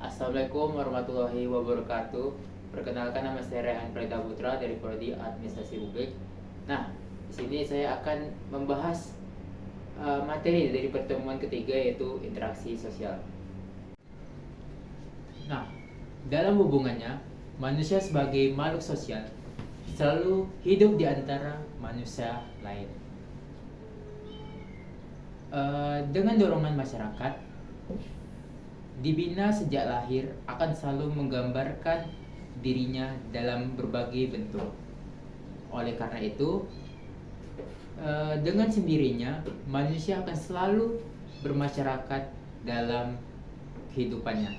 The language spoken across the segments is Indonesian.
Assalamualaikum warahmatullahi wabarakatuh. Perkenalkan, nama saya Rehan Prita Putra dari Prodi Administrasi Publik. Nah, di sini saya akan membahas materi dari pertemuan ketiga, yaitu interaksi sosial. Nah, dalam hubungannya, manusia sebagai makhluk sosial selalu hidup di antara manusia lain. Dengan dorongan masyarakat, dibina sejak lahir akan selalu menggambarkan dirinya dalam berbagai bentuk. Oleh karena itu, dengan sendirinya manusia akan selalu bermasyarakat dalam kehidupannya.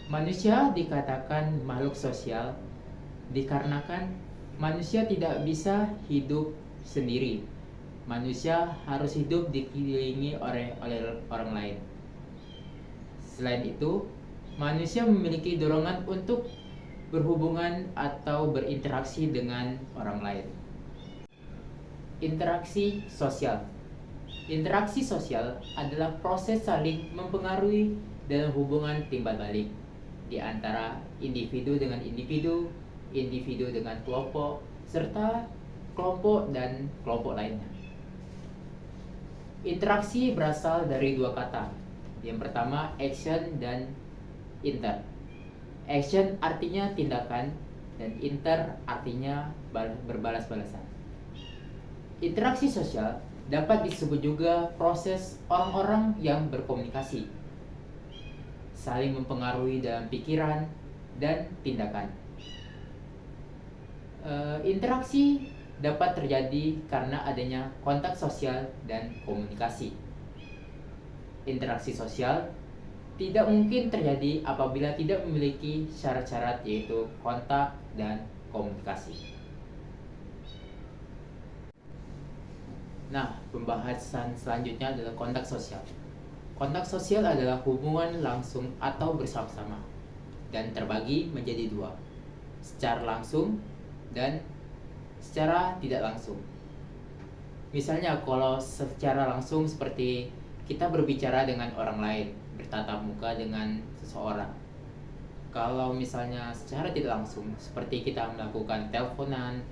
Manusia dikatakan makhluk sosial dikarenakan manusia tidak bisa hidup sendiri. Manusia harus hidup dikelilingi oleh orang lain. Selain itu, manusia memiliki dorongan untuk berhubungan atau berinteraksi dengan orang lain. Interaksi sosial. Interaksi sosial adalah proses saling mempengaruhi dalam hubungan timbal balik di antara individu dengan individu, individu dengan kelompok, serta kelompok dan kelompok lainnya. Interaksi berasal dari dua kata. Yang pertama, action dan inter. Action artinya tindakan dan inter artinya berbalas-balasan. Interaksi sosial dapat disebut juga proses orang-orang yang berkomunikasi, saling mempengaruhi dalam pikiran dan tindakan. Interaksi dapat terjadi karena adanya kontak sosial dan komunikasi. Interaksi sosial tidak mungkin terjadi apabila tidak memiliki syarat-syarat, yaitu kontak dan komunikasi. Nah, pembahasan selanjutnya adalah kontak sosial. Kontak sosial adalah hubungan langsung atau bersama-sama dan terbagi menjadi dua, secara langsung dan secara tidak langsung. Misalnya, kalau secara langsung seperti kita berbicara dengan orang lain, bertatap muka dengan seseorang. Kalau misalnya secara tidak langsung seperti kita melakukan teleponan,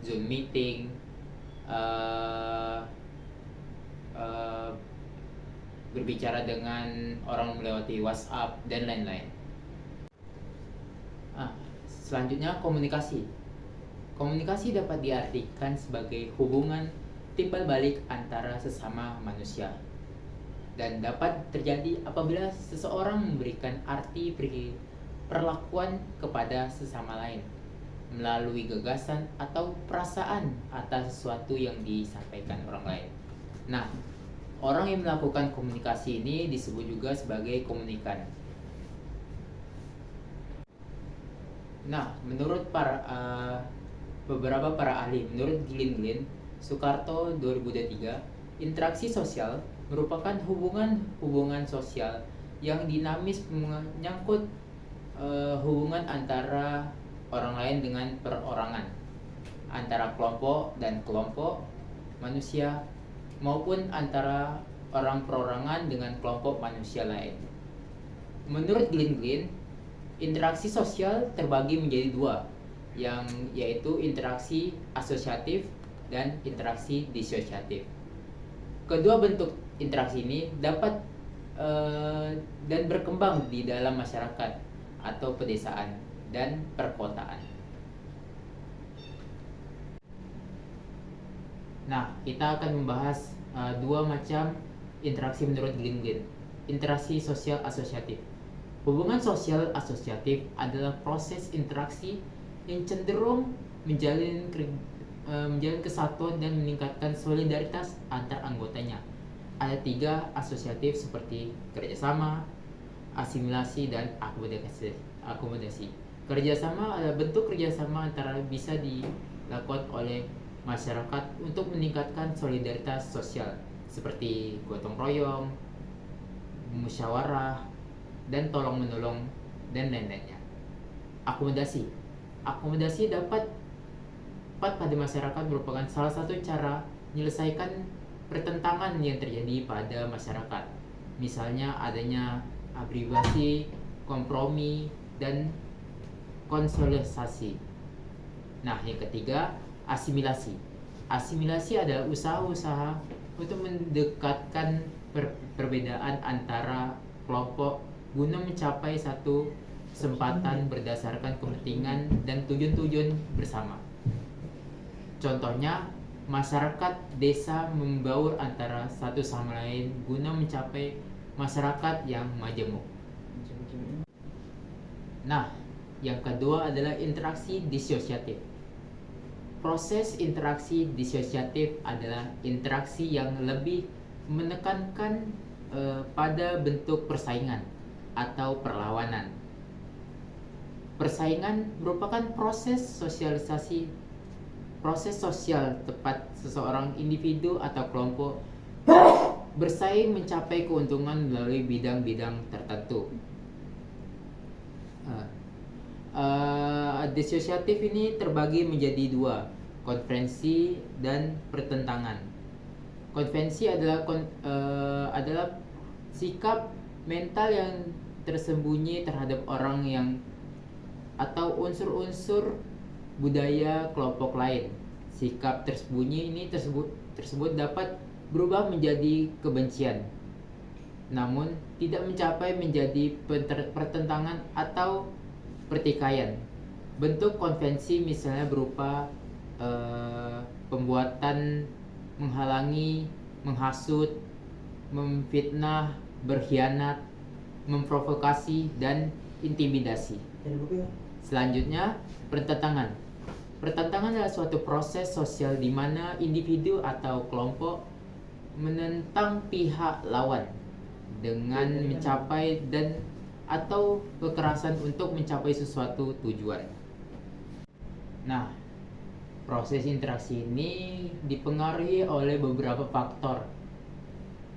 Zoom meeting, berbicara dengan orang melewati WhatsApp dan lain-lain. Selanjutnya, komunikasi. Komunikasi dapat diartikan sebagai hubungan timbal balik antara sesama manusia dan dapat terjadi apabila seseorang memberikan arti perlakuan kepada sesama lain melalui gagasan atau perasaan atas sesuatu yang disampaikan orang lain. Nah, orang yang melakukan komunikasi ini disebut juga sebagai komunikan. Nah, menurut beberapa para ahli, menurut Glyn, Soekarto 2003, interaksi sosial merupakan hubungan sosial yang dinamis menyangkut hubungan antara orang lain dengan perorangan, antara kelompok dan kelompok manusia, maupun antara orang perorangan dengan kelompok manusia lain. Menurut Glyn, interaksi sosial terbagi menjadi dua, yaitu interaksi asosiatif dan interaksi disosiatif. Kedua bentuk interaksi ini dapat dan berkembang di dalam masyarakat atau pedesaan dan perkotaan. Nah, kita akan membahas dua macam interaksi menurut Glyn. Interaksi sosial asosiatif. Hubungan sosial asosiatif adalah proses interaksi yang cenderung menjalin kesatuan dan meningkatkan solidaritas antar anggotanya. Ada tiga asosiatif seperti kerjasama, asimilasi, dan akomodasi. Kerjasama adalah bentuk kerjasama antara bisa dilakukan oleh masyarakat untuk meningkatkan solidaritas sosial seperti gotong royong, musyawarah, dan tolong menolong dan lain-lainnya. Akomodasi dapat pada masyarakat merupakan salah satu cara menyelesaikan pertentangan yang terjadi pada masyarakat. Misalnya adanya abribasi, kompromi, dan konsolidasi. Nah, yang ketiga, asimilasi. Asimilasi adalah usaha-usaha untuk mendekatkan perbedaan antara kelompok guna mencapai satu kesempatan berdasarkan kepentingan dan tujuan-tujuan bersama. Contohnya, masyarakat desa membaur antara satu sama lain guna mencapai masyarakat yang majemuk. Nah, yang kedua adalah interaksi disosiatif. Proses interaksi disosiatif adalah interaksi yang lebih menekankan pada bentuk persaingan atau perlawanan. Persaingan merupakan proses sosial tepat seseorang individu atau kelompok bersaing mencapai keuntungan melalui bidang-bidang tertentu. Disosiatif ini terbagi menjadi dua, konvensi dan pertentangan. Konvensi adalah sikap mental yang tersembunyi terhadap orang yang atau unsur-unsur budaya kelompok lain. Sikap tersembunyi ini tersebut dapat berubah menjadi kebencian, namun tidak mencapai menjadi pertentangan atau pertikaian. Bentuk konvensi misalnya berupa pembuatan, menghalangi, menghasut, memfitnah, berkhianat, memprovokasi, dan intimidasi. Selanjutnya, pertentangan. Pertentangan adalah suatu proses sosial di mana individu atau kelompok menentang pihak lawan dengan mencapai dan atau kekerasan untuk mencapai sesuatu tujuan. Nah, proses interaksi ini dipengaruhi oleh beberapa faktor.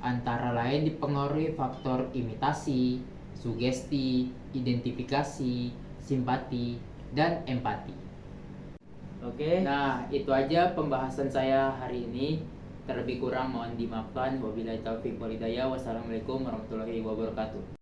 Antara lain dipengaruhi faktor imitasi, sugesti, identifikasi, simpati, dan empati. Oke. Nah, itu aja pembahasan saya hari ini. Terlebih kurang mohon dimaafkan. Wabillahi taufiq wal hidayah. Wassalamualaikum warahmatullahi wabarakatuh.